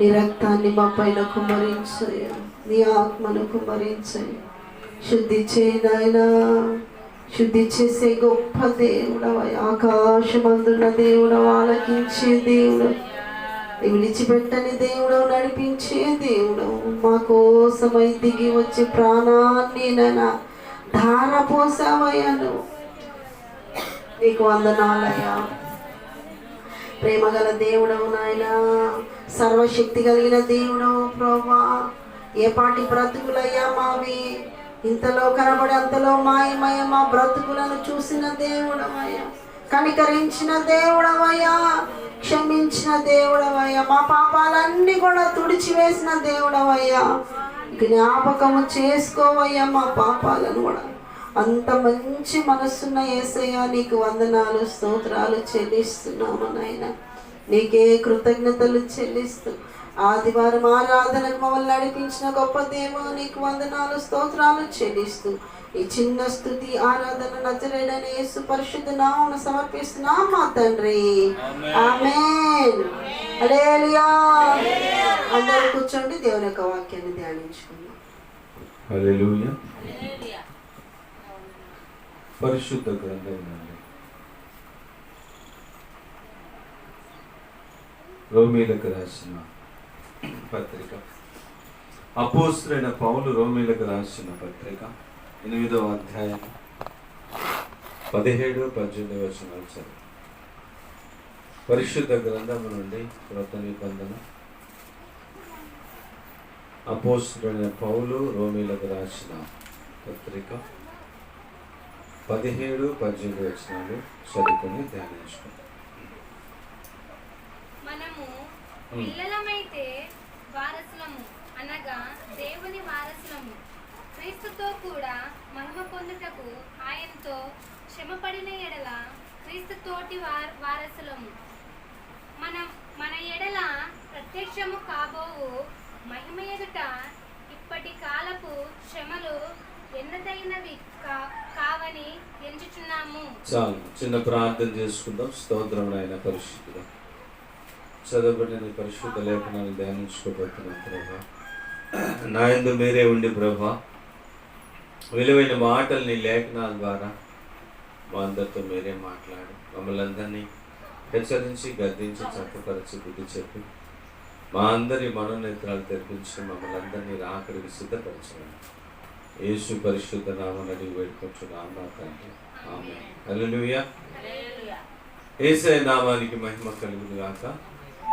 నీ రక్తాన్ని మా పైన కుమ్మరించయ్యా, నీ ఆత్మను కుమ్మరించయ్యా. శుద్ధి చేయి నాయనా, శుద్ధి చేసే గొప్ప దేవుడవ, ఆకాశమందున్న దేవుడవ, ఆలకించే దేవుడు, విడిచిపెట్టని దేవుడు, నడిపించే దేవుడు, మా కోసమై దిగి వచ్చి ప్రాణాన్ని నైనా ధార పోసావయ్యా. నువ్వు నీకు వందనాలయ్యా. ప్రేమగల దేవుడవు నాయన, సర్వశక్తి కలిగిన దేవుడవు ప్రభా. ఏ పాటి బ్రతుకులయ్యా మావి, ఇంతలో కనబడి అంతలో మాయమయ్య మా బ్రతుకులను చూసిన దేవుడవయ్యా, కనికరించిన దేవుడవయ్యా, క్షమించిన దేవుడవయ్యా, మా పాపాలన్నీ కూడా తుడిచివేసిన దేవుడవయ్యా. జ్ఞాపకము చేసుకోవయ్యా మా పాపాలను కూడా. అంత మంచి మనసున్న యేసయ్యా, నీకు వందనాలు స్తోత్రాలు చెల్లిస్తున్నాము నాయన. నీకే కృతజ్ఞతలు చెల్లిస్తూ ఆదివారం ఆరాధనకు మమ్మల్ని నడిపించిన గొప్ప దేవా, నీకు వందనాలు స్తోత్రాలు చెల్లిస్తూ ఈ చిన్న స్తుతి ఆరాధన నజరేయుడైన యేసు పరిశుద్ధ నామమున సమర్పిస్తున్నాం మా తండ్రి. ఆమేన్. హల్లెలూయా. అందరూ కూర్చోండి, దేవుని యొక్క వాక్యాన్ని ధ్యానించుకుందాం. హల్లెలూయా. పరిశుద్ధ గ్రంథం నుండి రోమీలకు రాసిన పత్రిక, అపోస్తలుడైన పౌలు రోమీలకు రాసిన పత్రిక 8వ అధ్యాయం 17-18 వచనాలు చదువు. పరిశుద్ధ గ్రంథం నుండి క్రొత్త నిబంధన, అపోస్తలుడైన పౌలు రోమీలకు రాసిన పత్రిక 17-18 వచనాలు చదువుకొని ధ్యానించుకుంటాం. మనము పిల్లలమైతే వారసులము, అనగా దేవుని వారసులము, క్రీస్తుతో కూడా మహిమ పొందుటకు ఆయనతో శ్రమపడిన ఎడల క్రీస్తుతోటి వారసులము. మన ఎడల ప్రత్యక్షము కాబోవు మహిమ ఎదుట ఇప్పటి కాలపు శ్రమలు ఎన్నదైనవి కావని ఎంచుచున్నాము. చాలు, చిన్న ప్రార్థన చేసుకుందాం. స్తోత్రం నాయన పరిశుద్ధుడా, చదవబడిన పరిశుద్ధ లేఖనాన్ని ధ్యానించుకోబోతున్నాం ప్రభా. నా యందు మీరే ఉండి ప్రభా, విలువైన మాటల్ని లేఖనాల ద్వారా మా అందరితో మీరే మాట్లాడు. మమ్మల్ని అందరినీ హెచ్చరించి, గద్దించి, చక్కపరచి, బుద్ధి చెప్పి మా అందరి మనోనేత్రాలు తెరిపించి మమ్మల్ని అందరినీ రాకడికి సిద్ధపరచండి. యేసు పరిశుద్ధ నామమున అడిగి వేడుకుంటున్నాం నా తండ్రి. ఆమేన్. హల్లెలూయా. యేసయ్య నామానికి మహిమ కలుగును గాక.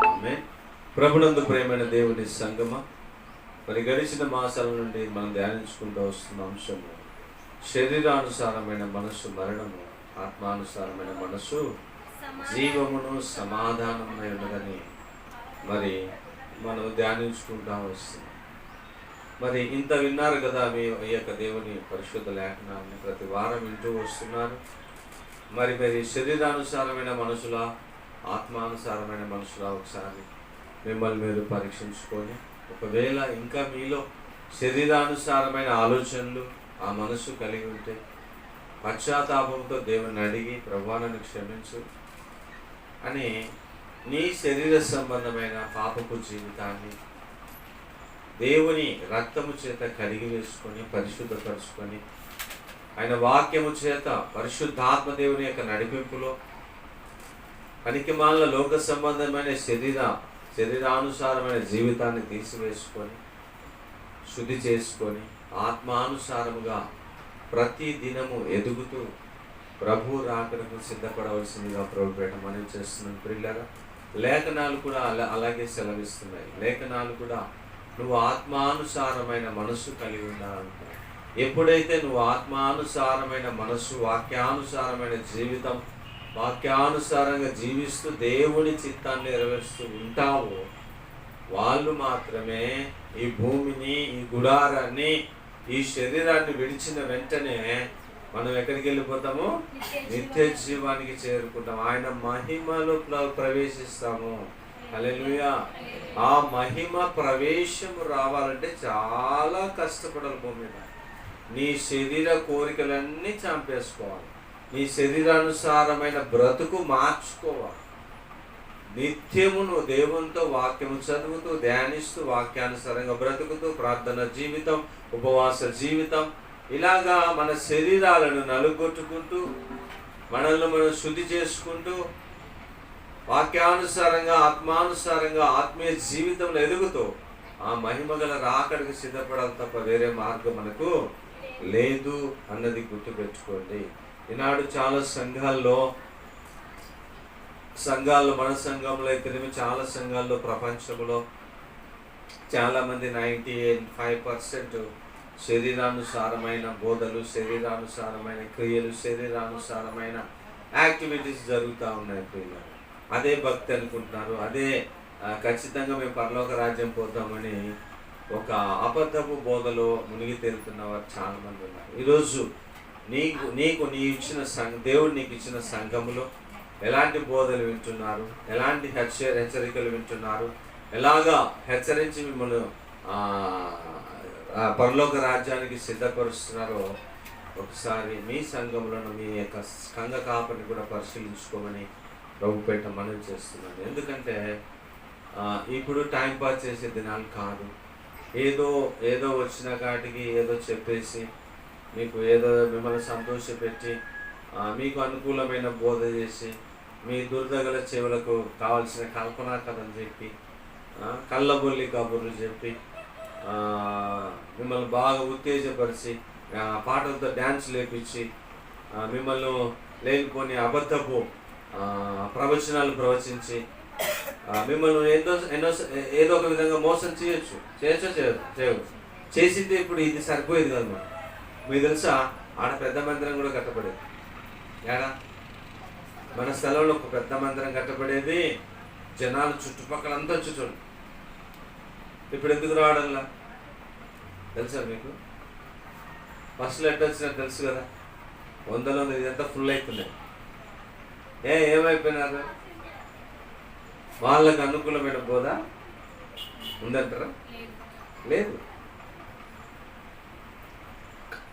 ఆమేన్. ప్రభునందు ప్రేమైన దేవుని సంగమా, మరి గడిచిన మాసాల నుండి మనం ధ్యానించుకుంటూ వస్తున్న అంశము శరీరానుసారమైన మనసు మరణము, ఆత్మానుసారమైన మనసు జీవమును సమాధానమునై ఉన్నదని మరి మనం ధ్యానించుకుంటూ వస్తున్నాం. మరి ఇంత విన్నారు కదా, మీ ఈ యొక్క దేవుని పరిశుద్ధ లేఖనాన్ని ప్రతి వారం వింటూ వస్తున్నారు. మరి శరీరానుసారమైన మనుషుల, ఆత్మానుసారమైన మనుషుల ఒకసారి మిమ్మల్ని మీరు పరీక్షించుకొని, ఒకవేళ ఇంకా మీలో శరీరానుసారమైన ఆలోచనలు ఆ మనసు కలిగి ఉంటే పశ్చాత్తాపంతో దేవుని అడిగి, ప్రభువా నన్ను క్షమించు అని నీ శరీర సంబంధమైన పాపపు జీవితాన్ని దేవుని రక్తము చేత కడిగి వేసుకొని పరిశుద్ధపరుచుకొని, ఆయన వాక్యము చేత పరిశుద్ధాత్మ దేవుని యొక్క నడిపింపులో పనికిమాలిన లోక సంబంధమైన శరీరానుసారమైన జీవితాన్ని తీసివేసుకొని శుద్ధి చేసుకొని ఆత్మానుసారముగా ప్రతి దినము ఎదుగుతూ ప్రభు రాకడకు సిద్ధపడవలసిందిగా ప్రభుపేట మనవి చేస్తున్నాను. ప్రియులారా, లేఖనాలు కూడా అలాగే సెలవిస్తున్నాయి. లేఖనాలు కూడా నువ్వు ఆత్మానుసారమైన మనస్సు కలిగి ఉండాలంటారు. ఎప్పుడైతే నువ్వు ఆత్మానుసారమైన మనస్సు, వాక్యానుసారమైన జీవితం, వాక్యానుసారంగా జీవిస్తూ దేవుని చిత్తాన్ని నెరవేరుస్తూ ఉంటావో వాళ్ళు మాత్రమే ఈ భూమిని, ఈ గుడారాన్ని, ఈ శరీరాన్ని విడిచిన వెంటనే మనం ఎక్కడికి వెళ్ళిపోతాము? నిత్య జీవానికి చేరుకుంటాం. ఆయన మహిమలో ప్రవేశిస్తాము. హల్లెలూయా. ఆ మహిమ ప్రవేశం రావాలంటే చాలా కష్టపడాలి. భూమి మీద నీ శరీర కోరికలన్నీ చంపేసుకోవాలి. నీ శరీరానుసారమైన బ్రతుకు మార్చుకోవాలి. నిత్యము నువ్వు దేవునితో వాక్యము చదువుతూ, ధ్యానిస్తూ, వాక్యానుసారంగా బ్రతుకుతూ, ప్రార్థన జీవితం, ఉపవాస జీవితం, ఇలాగా మన శరీరాలను నలుగొట్టుకుంటూ, మనల్ని మనం శుద్ధి చేసుకుంటూ, వాక్యానుసారంగా, ఆత్మానుసారంగా, ఆత్మీయ జీవితంలో ఎదుగుతూ ఆ మహిమగల రాకడికి సిద్ధపడాలి తప్ప వేరే మార్గం మనకు లేదు అన్నది గుర్తుపెట్టుకోండి. ఈనాడు చాలా సంఘాల్లో, మన సంఘంలో అయితేనేమి చాలా సంఘాల్లో, ప్రపంచంలో చాలామంది 95% శరీరానుసారమైన బోధలు, శరీరానుసారమైన క్రియలు, శరీరానుసారమైన యాక్టివిటీస్ జరుగుతూ ఉన్నాయి. పిల్లలు అదే భక్తి అనుకుంటున్నారు. అదే ఖచ్చితంగా మేము పరలోక రాజ్యం పోతామని ఒక అబద్ధపు బోధలో మునిగి తేలుతున్న వారు చాలామంది ఉన్నారు. ఈరోజు నీకు ఇచ్చిన దేవుడు నీకు ఇచ్చిన సంఘములో ఎలాంటి బోధలు వింటున్నారు, ఎలాంటి హెచ్చరికలు వింటున్నారు, ఎలాగా హెచ్చరించి మిమ్మల్ని పరలోక రాజ్యానికి సిద్ధపరుస్తున్నారో ఒకసారి మీ సంఘంలో మీ యొక్క సంఘ కాపరిని కూడా పరిశీలించుకోమని ప్రభుపేట మనవి చేస్తున్నాను. ఎందుకంటే ఇప్పుడు టైంపాస్ చేసే దినాలు కాదు. ఏదో వచ్చిన కాటికి ఏదో చెప్పేసి మీకు ఏదో మిమ్మల్ని సంతోషపెట్టి మీకు అనుకూలమైన బోధ చేసి మీ దుర్దగల చెవులకు కావాల్సిన కల్పనా కథలు చెప్పి, కళ్ళబొల్లి కబుర్లు చెప్పి, మిమ్మల్ని బాగా ఉత్తేజపరిచి పాటలతో డ్యాన్స్ లేపించి మిమ్మల్ని లేనిపోని అబద్ధపు ప్రవచనాలు ప్రవచించి మిమ్మల్ని ఏదో ఒక విధంగా మోసం చేయొచ్చు. చేసింది ఇప్పుడు ఇది సరిపోయేది కాదు. మనం మీకు తెలుసా, ఆడ పెద్ద మందిరం కూడా కట్టబడేది. ఏడా మన స్థలంలో ఒక పెద్ద మందిరం కట్టబడేది. జనాలు చుట్టుపక్కలంతా వచ్చి చూడండి. ఇప్పుడు ఎందుకు రావడంలా తెలుసా మీకు? బస్సులు ఎట్ట వచ్చినట్టు తెలుసు కదా, 100 ఇదంతా ఫుల్ అయిపోయినాయి. ఏమైపోయినారు? వాళ్ళకు అనుకూలమైన బోధ ఉందంటారా? లేదు.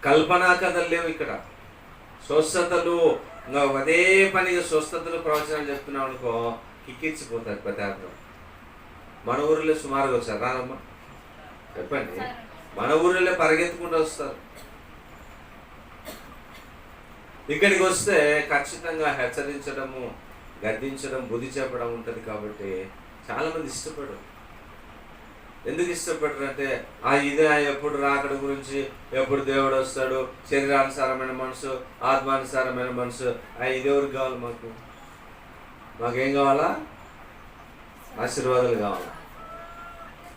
కల్పనా కథలు లేవు ఇక్కడ. స్వస్థతలు, ఇంకా అదే పనిగా స్వస్థతలు ప్రవచనాలు చెప్తున్నాం అనుకో, కిక్కిచ్చిపోతారు పదార్థం. మన ఊరిలో సుమారుగా వస్తారు. రానమ్మా చెప్పండి. మన ఊరిలో పరిగెత్తుకుంటూ వస్తారు. ఇక్కడికి వస్తే ఖచ్చితంగా హెచ్చరించడము, గద్దించడం, బుద్ధి చెప్పడం ఉంటుంది. కాబట్టి చాలామంది ఇష్టపడరు. ఎందుకు ఇష్టపడరు అంటే ఇదే ఎప్పుడు రాకడ గురించి, ఎప్పుడు దేవుడు వస్తాడు, శరీరానుసారమైన మనసు, ఆత్మానుసారమైన మనసు, ఇదెవరికి కావాలి? మాకేం కావాలా? ఆశీర్వాదాలు కావాలా?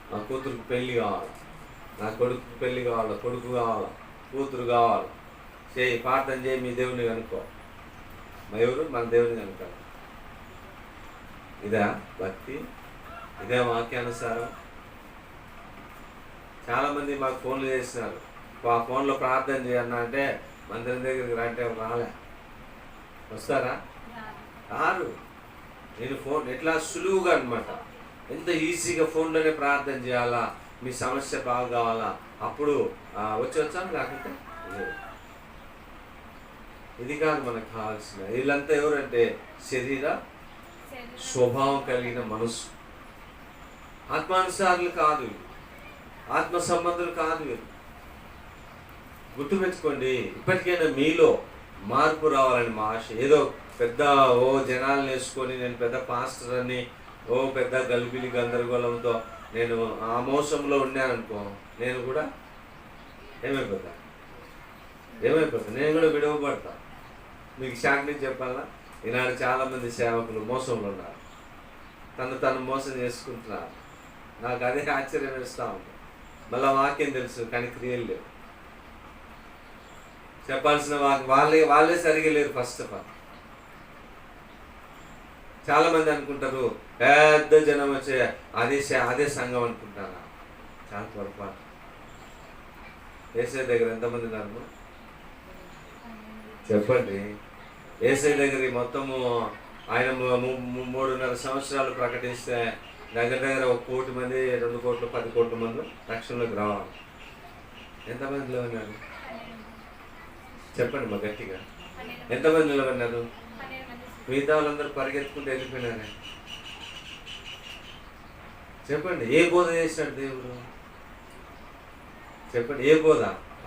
నా కూతురుకు పెళ్ళి కావాలా, నా కొడుకు పెళ్ళి కావాలా, కొడుకు కావాలా, కూతురు కావాలా, చేయి ప్రార్థన చేయి, మీ దేవుని కనుక్కో. ఎవరు? మన దేవుని కనుక. ఇదా భక్తి? ఇదే వాక్యానుసారం? చాలామంది మాకు ఫోన్లు చేస్తున్నారు, ఆ ఫోన్లో ప్రార్థన చేయన్నా అంటే మందిరం దగ్గరికి రాంటే రాలే. వస్తారా? రారు. నేను ఫోన్ ఎట్లా సులువుగా అనమాట, ఎంత ఈజీగా ఫోన్లోనే ప్రార్థన చేయాలా, మీ సమస్య బాగా కావాలా, అప్పుడు వచ్చాను కాకుంటే లేదు. ఇది కాదు మనకు కావాల్సిన. వీళ్ళంతా ఎవరంటే శరీర స్వభావం కలిగిన మనసు, ఆత్మానుసారులు కాదు, ఆత్మ సంబంధులు కాదు వీళ్ళు. గుర్తుపెట్టుకోండి, ఇప్పటికైనా మీలో మార్పు రావాలని మా ఆశ. ఏదో పెద్ద జనాలను వేసుకొని నేను పెద్ద పాస్టర్ అని పెద్ద గలిబిలి గందరగోళంతో నేను ఆ మోసంలో ఉన్నాననుకో, నేను కూడా ఏమైపోతా, నేను కూడా విడవబడతా. మీకు షాక్ నుంచి చెప్పాలా, ఈనాడు చాలామంది సేవకులు మోసంలో ఉన్నారు, తను మోసం చేసుకుంటున్నారు. నాకు అదే ఆశ్చర్యం వేస్తూ ఉంది. మళ్ళీ వాక్యం తెలుసు కానీ క్రియలు లేవు. చెప్పాల్సిన వాళ్ళే సరిగా లేరు. ఫస్ట్ ఆఫ్ ఆల్ చాలామంది అనుకుంటారు పెద్ద జనం వచ్చే అదే సంఘం అనుకుంటారా? చాలా పొరపాటు. ఏసై దగ్గర ఎంతమంది ఉన్నారు చెప్పండి? ఏసై దగ్గర మొత్తము ఆయన 3.5 సంవత్సరాలు ప్రకటిస్తే దగ్గర 1 కోటి మంది, 2 కోట్లు, 10 కోట్ల మంది రక్షణలోకి రావాలి. ఎంతమందిలో ఉన్నారు చెప్పండి మా గట్టిగా? ఎంతమందిలో ఉన్నారు? మిగతా వాళ్ళందరూ పరిగెత్తుకుంటూ వెళ్ళిపోయినారే. చెప్పండి, ఏ బోధ చేసినాడు దేవుడు? చెప్పండి, ఏ బోధ?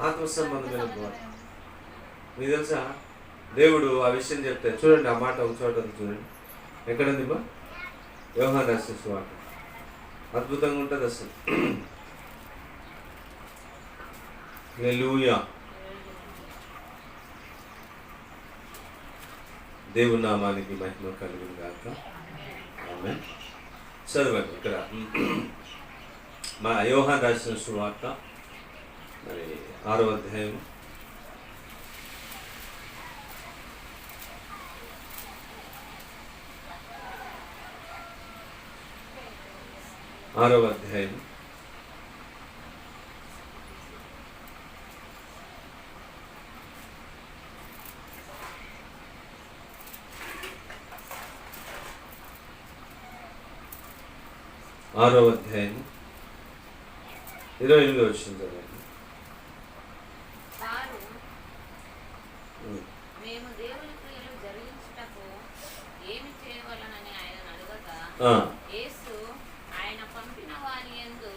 ఆత్మ సంబంధమైన బోధ. మీకు తెలుసా దేవుడు ఆ విషయం చెప్తే చూడండి, ఆ మాట ఒక చోట చూడండి. ఎక్కడుంది మా? యోహాను రాసిన సువార్త. అద్భుతంగా ఉంటుంది అసలు. హల్లెలూయా. దేవుని నామానికి మహిమ కలుగును గాక. ఆమేన్. చదవండి ఇక్కడ మా యోహాను రాసిన సువార్త మరి 6వ అధ్యాయం 6వ అధ్యాయం 6వ అధ్యాయం 28వ వచనం చదవండి. మేము దేవుని క్రియలు జరిగించుటకు ఏమి చేయవలనని ఆయన అడగగా, యేసు ఆయన పంపిన వారి యందు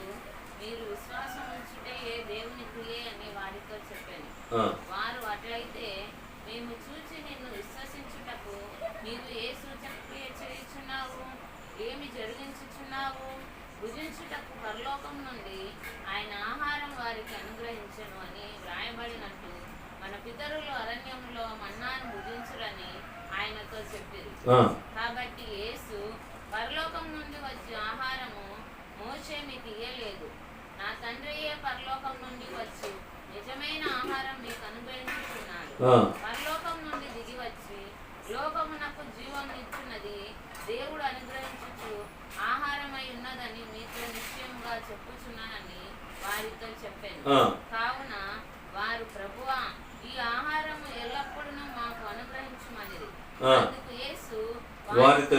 మీరు విశ్వాసం ఉంచుటే దేవుని క్రియ అని వారితో చెప్పాను. వారు అట్లయితే మేము చూచి నిన్ను విశ్వసించుటకు నీవు ఏ సూచన క్రియ చేయుచున్నావు, ఏమి జరిగించుచున్నావు, భుజించుటకు పరలోకం నుండి ఆయన ఆహారం వారికి అనుగ్రహించను అని వ్రాయబడినట్టు మన పితరులు అరణ్యంలో మన్నాను భుజించురని ఆయనతో చెప్పారు. కాబట్టి యేసు పరలోకం నుండి వచ్చే ఆహారము మోషే మీకు ఇయ్యలేదు, నా తండ్రియే పరలోకం నుండి వచ్చి నిజమైన ఆహారం మీకు అనుగ్రహించుచున్నాడు. పరలోకం నుండి దిగి వచ్చి లోకమునకు జీవం ఇచ్చున్నది దేవుడు అనుగ్రహించుచు ఆహారమై ఉన్నదని మీతో నిశ్చయముగా చెప్పుచున్నానని వారితో చెప్పాను. కావున వారు, ప్రభువా, ఈ ఆహారము ఎల్లప్పుడూ మాకు అనుగ్రహించుమనిరి. అందుకు యేసు వారితో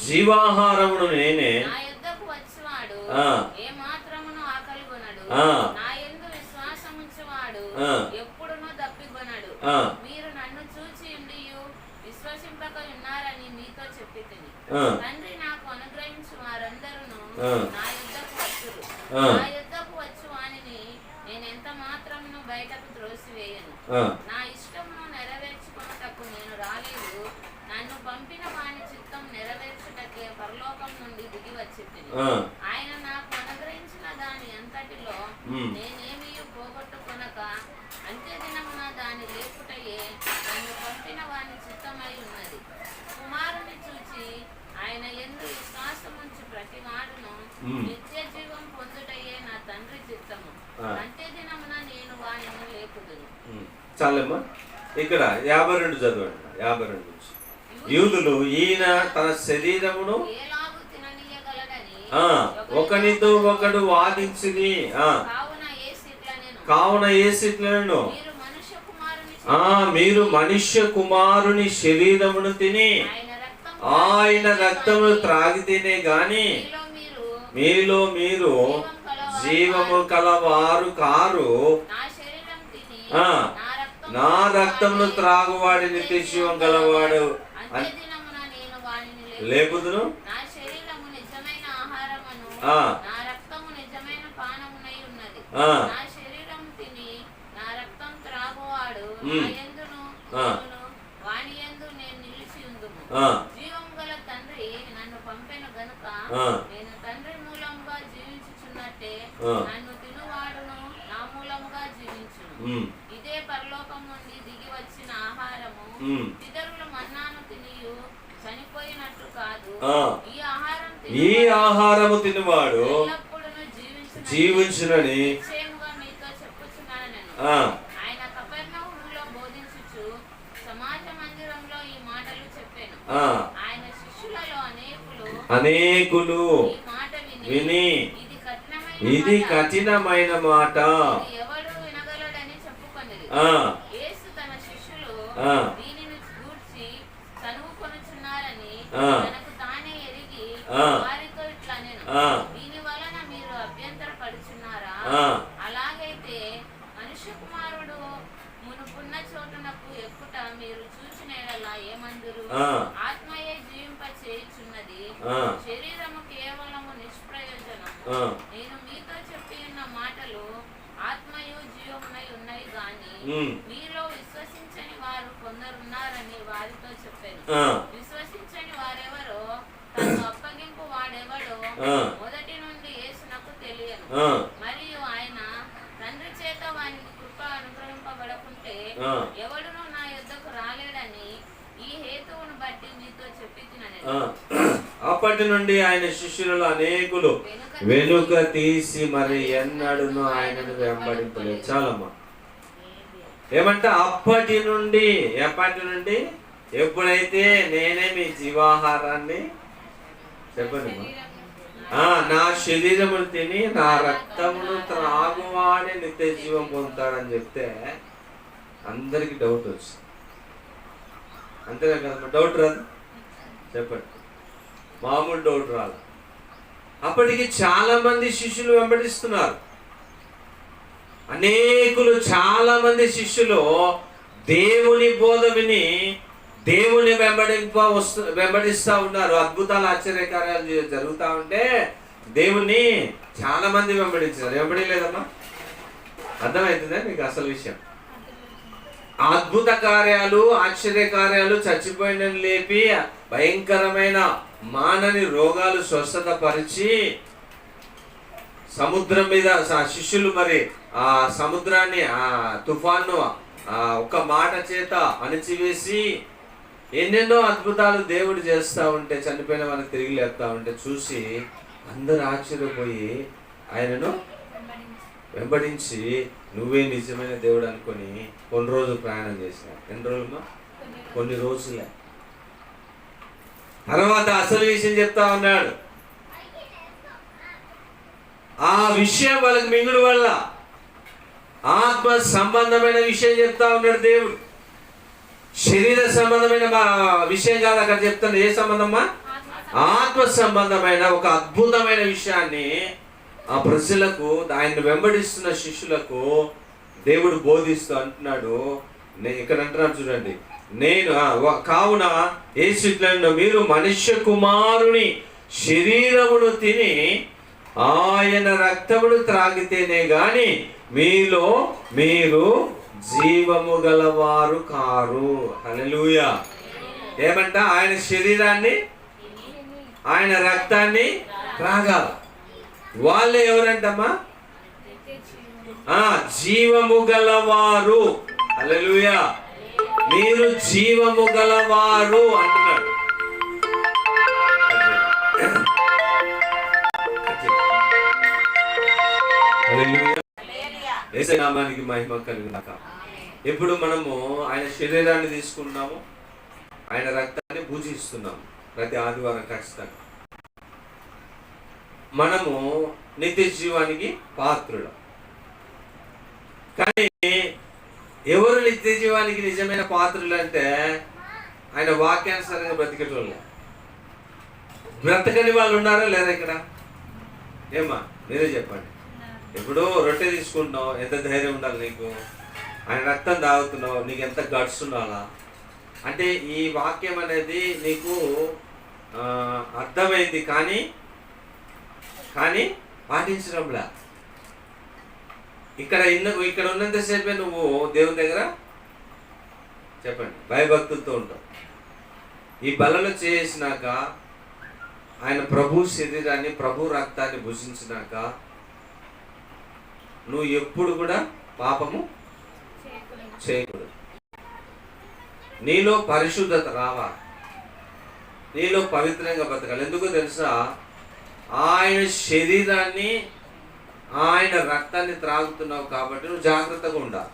జీవాహారమును నేనే, నా యొద్దకు వచ్చువాడు ఏ మాత్రమును ఆకలి కొనడు, నా యందు విశ్వాసముంచువాడు ఎప్పుడునూ దప్పికొనడు. మీరు నన్ను చూచి ఉండియు విశ్వసింపక ఉన్నారని మీతో చెప్పితిని. తండ్రి నాకు అనుగ్రహించు వారందరూ నా యొద్దకు వచ్చురు. నా యొద్దకు వచ్చు వానిని నేను ఎంత మాత్రమును బయటకు త్రోసివేయను. నా ఇష్టమును నెరవేర్చుకొనుటకు నేను రాలేదు, నన్ను పంపిన వాని చిత్తం నెరవేర్చుటకే పరలోకం నుండి దిగి వచ్చితిని. ఆయన నాకు అనుగ్రహించిన దాని అంతటిలో నేనేమీ పోగొట్టుకొనక అంత్యదినమున దాని లేపుటయే నన్ను పంపిన వాని చిత్తమై ఉన్నది. కుమారుని చూచి ఆయన యందు విశ్వాసముంచు ప్రతి వాడును నిత్య జీవం పొందుటయే నా తండ్రి చిత్తము. అంత్యదినమున నేను వానిని లేపుదును. చాలమ్మా, ఇక్కడ 52 చదవండి. 52 నుంచి యూదులు ఈయన తన శరీరమును ఏలాగు తిననీయగలడని ఒకనితో ఒకడు వాదించిరి. కావున యేసిట్లను మీరు మనుష్య కుమారుని శరీరమును తిని ఆయన రక్తమును త్రాగితేనే గాని మీలో మీరు జీవము కలవారు కారు. నా రక్తమును త్రాగువాడి నిత్య జీవం గలవాడు లేపుదును. జీవము గల తండ్రి నన్ను పంపెను గనుక నేను తండ్రి మూలముగా జీవించుచున్నట్టే నన్ను తినువాడును నా మూలముగా జీవించును. ఇదే పరలోకం నుండి దిగి వచ్చిన ఆహారము. పితరులు మన్నాను తినియు చనిపోయినట్లు కాదు. ఈ ఆహారము తినువాడు జీవించునని నిశ్చయముగా మీతో చెప్పుచున్నాను నేను. ఆయన కపెర్నహూములో బోధించుచు సమాజ మందిరంలో ఈ మాటలు చెప్పాను. ఆయన శిష్యులలో అనేకులు ఈ మాట విని ఇది కఠినమైన మాట ఎవడు వినగలడని చెప్పుకొనిరి. యేసు తన శిష్యులు దీనిని గూర్చి చనువుకొనుచున్నారని తనకు తానే ఎరిగి వారితో ఇట్లా నేను దీని వలన మీరు అభ్యంతరపడుచున్నారా? అలాగైతే మనుష్య కుమారుడు మునుపున్న చోటునకు ఎక్కుట మీరు చూచిన యెడల ఏమందురు? ఆత్మయే జీవింప చేయుచున్నది, శరీరము కేవలము నిష్ప్రయోజనము. నేను మీతో చెప్పి ఉన్న మాటలు ఆత్మయు జీవమునై ఉన్నాయి గాని మీలో విశ్వసించని వారు కొందరున్నారని వారితో చెప్పాను. విశ్వసించని వారెవరో తనకు అప్పగింపు వాడెవడో మొదటి నుండి యేసునకు తెలియను. మరియు ఆయన తండ్రి చేత వానికి కృప అనుగ్రహింపబడకుంటే ఎవడును నా యొద్దకు రాలేడని ఈ హేతువును బట్టి మీతో చెప్పి తినను. అప్పటి నుండి ఆయన శిష్యులలో అనేకులు వెనుక తీసి మరి ఎన్నడూను ఆయనను వెంబడింపలేదు. చాలమ్మా. ఏమంటే అప్పటి నుండి ఎప్పుడైతే నేనే మీ జీవాహారాన్ని చెప్పండి నా శరీరమును తిని నా రక్తమును త్రాగువాడే నిత్య జీవం పొందుతాడని చెప్తే అందరికి డౌట్ వచ్చింది. అంతేగా కదా, డౌట్ రాదు చెప్పండి. మామూలు డౌట్ రాదు. అప్పటికి చాలా మంది శిష్యులు వెంబడిస్తున్నారు. చాలా మంది శిష్యులు దేవుని బోధ విని దేవుని వెంబడిస్తా ఉన్నారు. అద్భుతాలు ఆశ్చర్యకార్యాలు జరుగుతూ ఉంటే దేవుని చాలా మంది వెంబడించారు. వెంబడలేదమ్మా? అర్థమవుతుందా మీకు అసలు విషయం? అద్భుత కార్యాలు ఆశ్చర్యకార్యాలు, చచ్చిపోయిన లేపి భయంకరమైన మానని రోగాలు స్వస్థత పరిచి సముద్రం మీద శిష్యులు మరి ఆ సముద్రాన్ని ఆ తుఫాను ఒక మాట చేత అణిచివేసి ఎన్నెన్నో అద్భుతాలు దేవుడు చేస్తూ ఉంటే, చనిపోయిన వాళ్ళని తిరిగి లేపుతా ఉంటే చూసి అందరు ఆశ్చర్యపోయి ఆయనను వెంబడించి నువ్వే నిజమైన దేవుడు అనుకొని కొన్ని రోజులు ప్రయాణం చేసినారు. ఎన్ని రోజులమ్మా? కొన్ని రోజులే. తర్వాత అసలు విషయం చెప్తా ఉన్నాడు. ఆ విషయం వాళ్ళకి మింగుడు వల్ల ఆత్మ సంబంధమైన విషయం చెప్తా ఉన్నాడు దేవుడు. శరీర సంబంధమైన విషయం కాదు అక్కడ చెప్తాను. ఏ సంబంధమ్మా? ఆత్మ సంబంధమైన ఒక అద్భుతమైన విషయాన్ని ఆ ప్రజలకు, ఆయన వెంబడిస్తున్న శిష్యులకు దేవుడు బోధిస్తూ అంటున్నాడు. ఇక్కడ అంటున్నాడు చూడండి, కావున యేసు ఇట్లనెను, మీరు మనుష్య కుమారుని శరీరమును తిని ఆయన రక్తమును త్రాగితేనే గాని మీలో మీరు జీవము గలవారు కారు. హల్లెలూయా. ఏమంట? ఆయన శరీరాన్ని ఆయన రక్తాన్ని త్రాగాల. వాళ్ళే ఎవరంటమ్మా? జీవము గలవారు. హల్లెలూయా. మీరు జీవము గలవారు అంటున్నాడు. యేసు నామానికి మహిమ కలుగుగాక. ఇప్పుడు మనము ఆయన శరీరాన్ని తీసుకున్నాము, ఆయన రక్తాన్ని పూజిస్తున్నాము ప్రతి ఆదివారం ఖచ్చితంగా. మనము నిత్య జీవానికి పాత్రులం. కానీ ఎవరు నిత్య జీవానికి నిజమైన పాత్రులు అంటే ఆయన వాక్యానుసారంగా బ్రతికేటోళ్ళే. బ్రతకని వాళ్ళు ఉన్నారా లేదా ఇక్కడ? ఏమ్మా మీరే చెప్పండి. ఇప్పుడు రొట్టె తీసుకుంటున్నావు, ఎంత ధైర్యం ఉండాలి నీకు? ఆయన రక్తం తాగుతున్నావు, నీకు ఎంత గట్స్ ఉండాలా? అంటే ఈ వాక్యం అనేది నీకు అర్థమైంది కానీ పాటించడంలా. ఇక్కడ ఉన్నంతసేపే నువ్వు దేవుని దగ్గర చెప్పండి భయభక్తులతో ఉంటావు. ఈ బలలో చేసినాక ఆయన ప్రభు శరీరాన్ని ప్రభు రక్తాన్ని భుజించినాక నువ్వు ఎప్పుడు కూడా పాపము చేయకూడదు. నీలో పరిశుద్ధత రావాలి, నీలో పవిత్రంగా బతకాలి. ఎందుకో తెలుసా? ఆయన శరీరాన్ని ఆయన రక్తాన్ని త్రాగుతున్నావు కాబట్టి నువ్వు జాగ్రత్తగా ఉండాలి.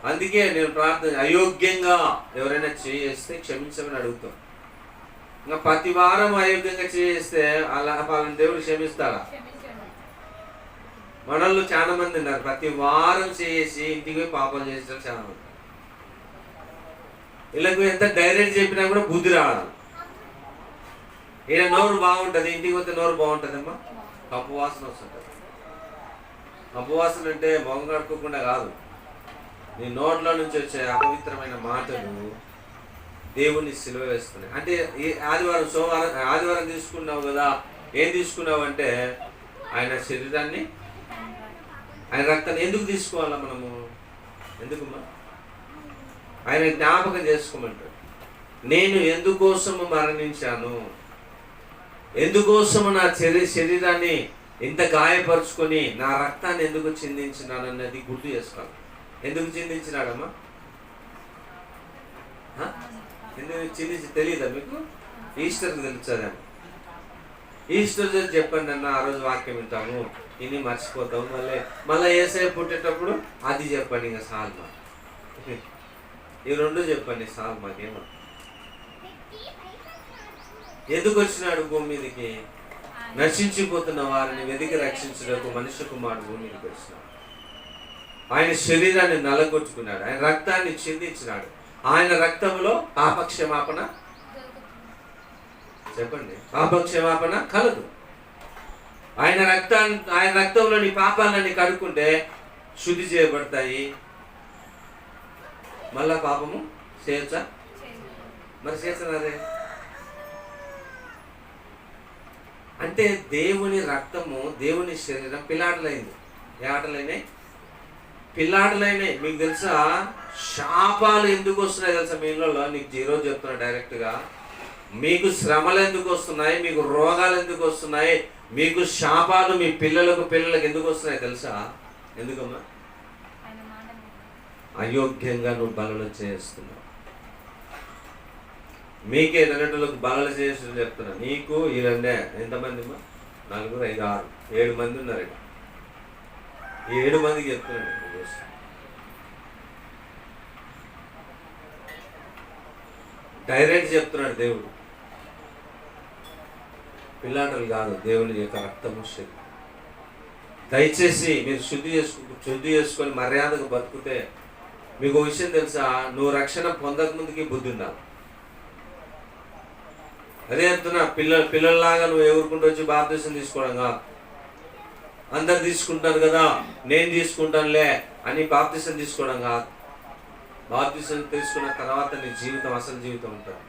అందుకే నేను ప్రార్థన, అయోగ్యంగా ఎవరైనా చేస్తే క్షమించమని అడుగుతాం. ఇంకా ప్రతి వారం అయోగ్యంగా చేస్తే అలా వాళ్ళని దేవుడు క్షమిస్తాడా? మనల్లో చాలా మంది ఉన్నారు ప్రతి వారం చేసి ఇంటికి పాపాలు చేసిన చాలా మంది. వీళ్ళకు ఎంత డైరెక్ట్ చెప్పినా కూడా బుద్ధి రావాలి. ఈయన నోరు బాగుంటుంది, ఇంటికి పోతే నోరు బాగుంటుందమ్మా, కప్పు వాసన వస్తుంటుంది. కప్పు వాసన అంటే మొహం కడుక్కోకుండా కాదు, నీ నోట్లో నుంచి వచ్చే అపవిత్రమైన మాటలు దేవుణ్ణి సిలువ వేస్తున్నాయి. అంటే ఆదివారం తీసుకున్నావు కదా, ఏం తీసుకున్నావు అంటే ఆయన శరీరాన్ని ఆయన రక్తాన్ని ఎందుకు తీసుకోవాలా మనము? ఎందుకమ్మా? ఆయన జ్ఞాపకం చేసుకోమంటాడు. నేను ఎందుకోసము మరణించాను, ఎందుకోసము నా శరీరాన్ని ఇంత గాయపరుచుకొని నా రక్తాన్ని ఎందుకు చిందించినాను అన్నది గుర్తు చేసుకోవాలి. ఎందుకు చిందించినాడమ్మా? ఎందుకు చిందించి తెలియదా మీకు? ఈస్టర్కి తెలుస్తుందేమో. ఈస్టర్ చెప్పండి అన్న, ఆ రోజు వాక్యం వింటాము, ఇన్ని మర్చిపోతాము, మళ్ళీ ఏసై పుట్టేటప్పుడు అది చెప్పండి. ఇంకా సాల్మా ఈ రెండు చెప్పండి సాల్. మాకేమో ఎందుకు వచ్చినాడు భూమి మీదకి? నశించిపోతున్న వారిని వెతికి రక్షించడానికి మనుష్య కుమారుడు భూమి మీదకి వచ్చినాడు. ఆయన శరీరాన్ని నలగొట్టుకున్నాడు, ఆయన రక్తాన్ని చిందించినాడు. ఆయన రక్తంలో పాపక్షమాపణ చెప్పండి, పాపక్షమాపణ కలదు. ఆయన రక్తంలో నీ పాపాలన్నీ కడుక్కుంటే శుద్ధి చేయబడతాయి. మళ్ళా పాపము చేయొచ్చా? మరి చేస్తున్నారే అంటే దేవుని రక్తము, దేవుని శరీరం పిల్లాటలైంది. ఏ ఆటలైనాయి? పిల్లాటలైనాయి. మీకు తెలుసా శాపాలు ఎందుకు వస్తున్నాయి తెలుసా మీ ఇళ్ళలో? నీకు ఈరోజు చెప్తున్నా డైరెక్ట్గా, మీకు శ్రమలు ఎందుకు వస్తున్నాయి, మీకు రోగాలు ఎందుకు వస్తున్నాయి, మీకు శాపాలు మీ పిల్లలకు ఎందుకు వస్తున్నాయి తెలుసా? ఎందుకమ్మా? అయోగ్యంగా నువ్వు బలలు చేస్తున్నావు. మీకే రెండులకు బలలు చేస్తున్నా చెప్తున్నా. నీకు ఈ రెండే ఎంతమంది అమ్మా? 4, 5, 6, 7 మంది ఉన్నారు ఇక్కడ. 7 మందికి చెప్తున్నాను. డైరెక్ట్ చెప్తున్నాడు దేవుడు. పిల్లాటలు కాదు, దేవుని యొక్క రక్తము శక్తి. దయచేసి మీరు శుద్ధి చేసుకొని మర్యాదకు బతుకుతే మీకు విషయం తెలుసా? నువ్వు రక్షణ పొందక ముందుకి బుద్ధి ఉండాలి. అదే అంటున్నా, పిల్లల్లాగా నువ్వు ఎగురుకుంటూ వచ్చి బాప్తిసం తీసుకోవడం కాదు. అందరు తీసుకుంటారు కదా నేను తీసుకుంటానులే అని బాప్తిసం తీసుకోవడం కాదు. బాప్తిసం తీసుకున్న తర్వాత నీ జీవితం అసలు జీవితం ఉంటుంది.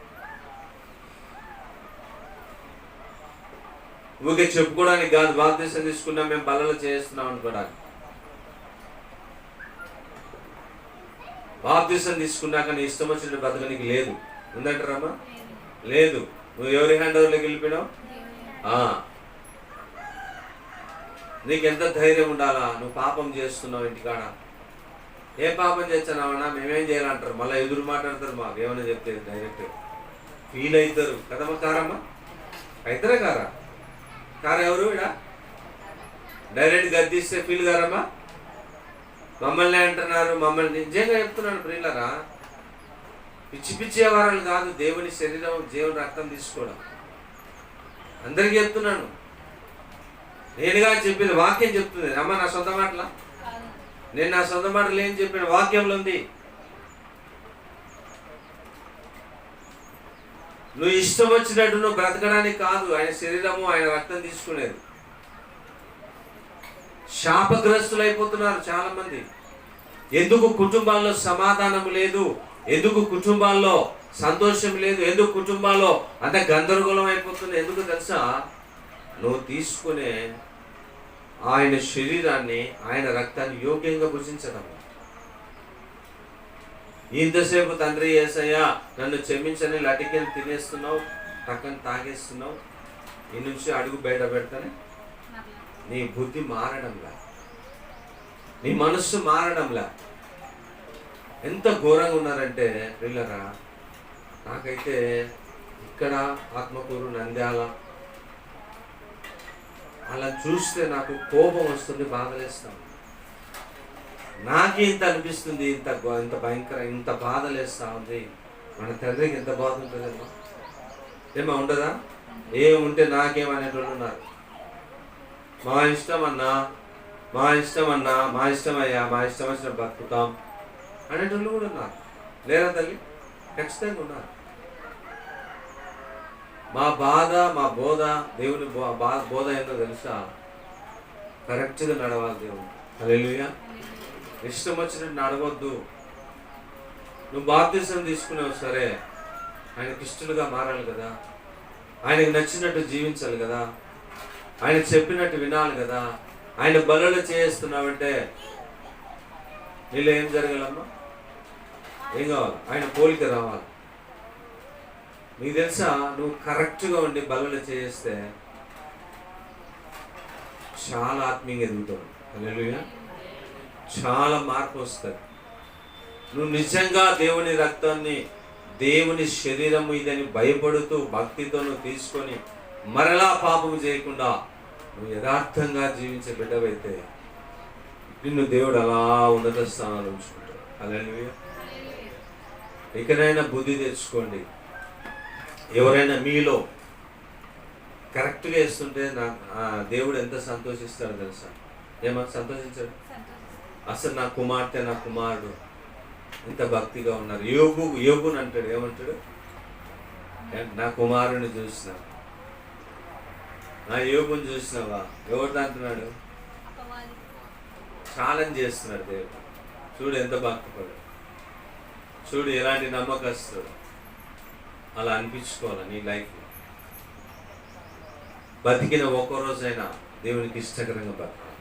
ఊరికే చెప్పుకోవడానికి కాదు, బాప్తిసం తీసుకున్నా మేము బలలో చేస్తున్నాం అనుకోవడానికి. బాప్తిసం తీసుకున్నాక నీ ఇష్టం వచ్చిన బతకనికి లేదు. ఉందంటారమ్మా? లేదు. నువ్వు ఎవరి హ్యాండ్ ఓవర్లోకి వెళ్ళిపోయినావు? నీకెంత ధైర్యం ఉండాలా? నువ్వు పాపం చేస్తున్నావు ఇంటికాడ. ఏ పాపం చేస్తున్నావన్నా? మేమేం చేయాలంటారు, మళ్ళీ ఎదురు మాట్లాడతారు. మాకు ఏమైనా చెప్తే డైరెక్ట్ ఫీల్ అవుతారు కదమ్మా. కారమ్మా అవుతారా? కారా ఎవరు ఇడా డైరెక్ట్ గద్దిస్తే ఫీల్ కారమ్మా? మమ్మల్ని అంటున్నారు, మమ్మల్ని నిజంగా చెప్తున్నాను ప్రియులరా. పిచ్చి వ్యవహారాలు కాదు. దేవుని శరీరం, దేవుని రక్తం తీసుకోవడం అందరికీ చెప్తున్నాను, నేనుగా చెప్పింది వాక్యం చెప్తుంది. అమ్మ నా సొంత మాటలా? నేను నా సొంత మాటలు ఏం చెప్పిన వాక్యంలో ఉంది. నువ్వు ఇష్టం వచ్చినట్టు నువ్వు బ్రతకడానికి కాదు ఆయన శరీరము ఆయన రక్తం తీసుకునేది. శాపగ్రస్తులు అయిపోతున్నారు చాలా మంది. ఎందుకు కుటుంబాల్లో సమాధానం లేదు, ఎందుకు కుటుంబాల్లో సంతోషం లేదు, ఎందుకు కుటుంబాల్లో అంత గందరగోళం అయిపోతుంది? ఎందుకు తెలుసా? నువ్వు తీసుకునే ఆయన శరీరాన్ని ఆయన రక్తాన్ని యోగ్యంగా భుజించడం. ఇంతసేపు తండ్రి యేసయ్య నన్ను క్షమించని లటికని తినేస్తున్నావు, పక్కన తాగేస్తున్నావు, ఈ నుంచి అడుగు బయట పెడతానే నీ బుద్ధి మారడంలా, నీ మనస్సు మారడంలా. ఎంత ఘోరంగా ఉన్నారంటే పిల్లరా, నాకైతే ఇక్కడ ఆత్మకూరు నంద్యాల అలా చూస్తే నాకు కోపం వస్తుంది, బాధలేస్తాను. నాకే ఇంత అనిపిస్తుంది, ఇంత భయంకర ఇంత బాధలేస్తా ఉంది. మన తండ్రికి ఎంత బాధ ఉంటుందేమో, ఏమో ఉండదా? ఏముంటే నాకేమనేటోళ్ళు ఉన్నారు. మా ఇష్టం అన్నా, మా ఇష్టం అన్నా, మా ఇష్టం అయ్యా, మా ఇష్టం వచ్చిన బతుకుతాం అనేటోళ్ళు కూడా ఉన్నారు. లేరా తల్లి? ఖచ్చితంగా ఉన్నారు. మా బాధ, మా బోధ, దేవుని బోధ ఏందో తెలుసా? కరెక్ట్గా నడవాలి దేవుడు. హల్లెలూయా. ఇష్టం వచ్చినట్టు నడవద్దు. నువ్వు బాప్తిసం తీసుకున్నావు సరే, ఆయనకి ఇష్టలుగా మారాలి కదా, ఆయనకు నచ్చినట్టు జీవించాలి కదా, ఆయన చెప్పినట్టు వినాలి కదా. ఆయన బలలో చేస్తున్నావంటే నీళ్ళు ఏం జరగాలమ్మా? ఏం కావాలి? ఆయన పోలిక రావాలి. నీకు తెలుసా, నువ్వు కరెక్ట్గా ఉండి బలలో చేస్తే చాలా ఆత్మీయంగా ఎదుగుతావు. హల్లెలూయా. చాలా మార్పు వస్తుంది. నువ్వు నిజంగా దేవుని రక్తాన్ని, దేవుని శరీరం ఇదని భయపడుతూ భక్తితో నువ్వు తీసుకొని మరలా పాపము చేయకుండా నువ్వు యథార్థంగా జీవించే బిడ్డవైతే నిన్ను దేవుడు అలా ఉన్నత స్థానాలు ఉంచుకుంటాడు. హల్లెలూయా. ఇకనైనా బుద్ధి తెచ్చుకోండి. ఎవరైనా మీలో కరెక్ట్గా వేస్తుంటే దేవుడు ఎంత సంతోషిస్తాడో తెలుసా? ఏమన్నా సంతోషించాడు? అసలు నా కుమార్తె, నా కుమారుడు ఇంత భక్తిగా ఉన్నారు. యోగుని అంటాడు, ఏమంటాడు? నా కుమారుని చూసినా, నా యోగుని చూసినావా? ఎవరితో అంటున్నాడు? ఛాలెంజ్ చేస్తున్నాడు దేవుడు. చూడు ఎంత భక్తిపడు, చూడు ఎలాంటి నమ్మకస్తుడు. అలా అనిపించుకోవాలి నీ లైఫ్లో. బతికిన ఒక్కో రోజైనా దేవునికి ఇష్టకరంగా బ్రతకాలి,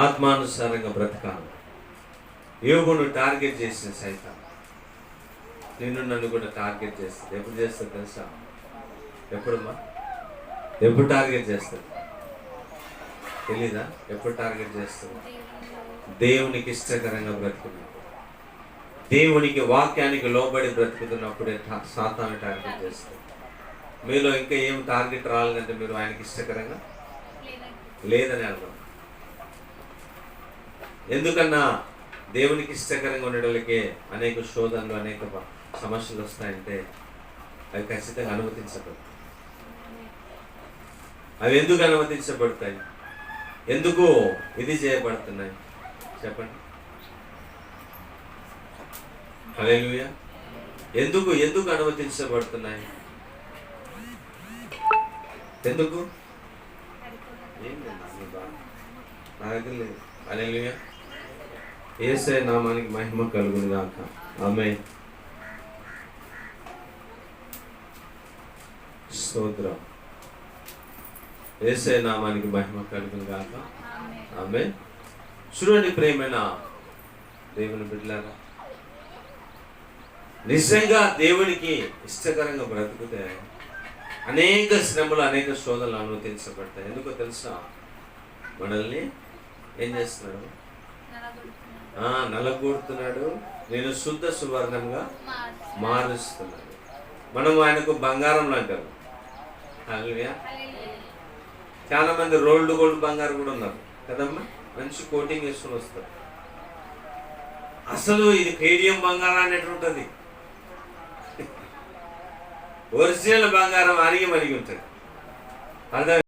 ఆత్మానుసారంగా బ్రతకాలి. యోగును టార్గెట్ చేసిన సైతం నిన్ను నన్ను కూడా టార్గెట్ చేస్తుంది. ఎప్పుడు చేస్తుంది తెలుసా? ఎప్పుడమ్మా? ఎప్పుడు టార్గెట్ చేస్తుంది తెలీదా? ఎప్పుడు టార్గెట్ చేస్తుంది? దేవునికి ఇష్టకరంగా బ్రతుకున్నప్పుడు, దేవునికి వాక్యానికి లోబడి బ్రతుకుతున్నప్పుడే సాతాను టార్గెట్ చేస్తుంది. మీలో ఇంకా ఏం టార్గెట్ రాలేదంటే మీరు ఆయనకి ఇష్టకరంగా లేదని అర్థం. ఎందుకన్నా దేవునికి ఇష్టకరంగా ఉండడానికి అనేక శోధనలు, అనేక సమస్యలు వస్తాయంటే అవి ఖచ్చితంగా అనుమతించబడతాయి. అవి ఎందుకు అనుమతించబడతాయి? ఎందుకు ఇది చేయబడుతున్నాయి చెప్పండి? హల్లెలూయా. ఎందుకు అనుమతించబడుతున్నాయి? ఎందుకు? ఏం లేదు, నా దగ్గర లేదు. హల్లెలూయా. యేసయ్య నామానికి మహిమ కలుగును గాక. ఆమేన్. స్తోత్రం. యేసయ్య నామానికి మహిమ కలుగును గాక. ఆమేన్. చూడండి ప్రేమైన దేవుని బిడ్డలారా, నిజంగా దేవునికి ఇష్టకరంగా బ్రతుకుతే అనేక శ్రమలు, అనేక శోధనలు అనుమతించబడతాయి. ఎందుకో తెలుసా? మనల్ని ఏం చేస్తున్నాడు? నలగొడుతున్నాడు. నేను శుద్ధ సువర్ణంగా మారుస్తున్నాడు. మనం ఆయనకు బంగారం అంటారు. హల్లెలూయా. చాలా మంది రోల్డ్ గోల్డ్ బంగారు కూడా ఉన్నారు కదమ్మా, మంచి కోటింగ్ వేసుకొని వస్తారు. అసలు ఇది కేడియం బంగారం అనేటు ఉంటుంది. ఒరిజినల్ బంగారం అరిగి మరిగి ఉంటుంది. అర్థం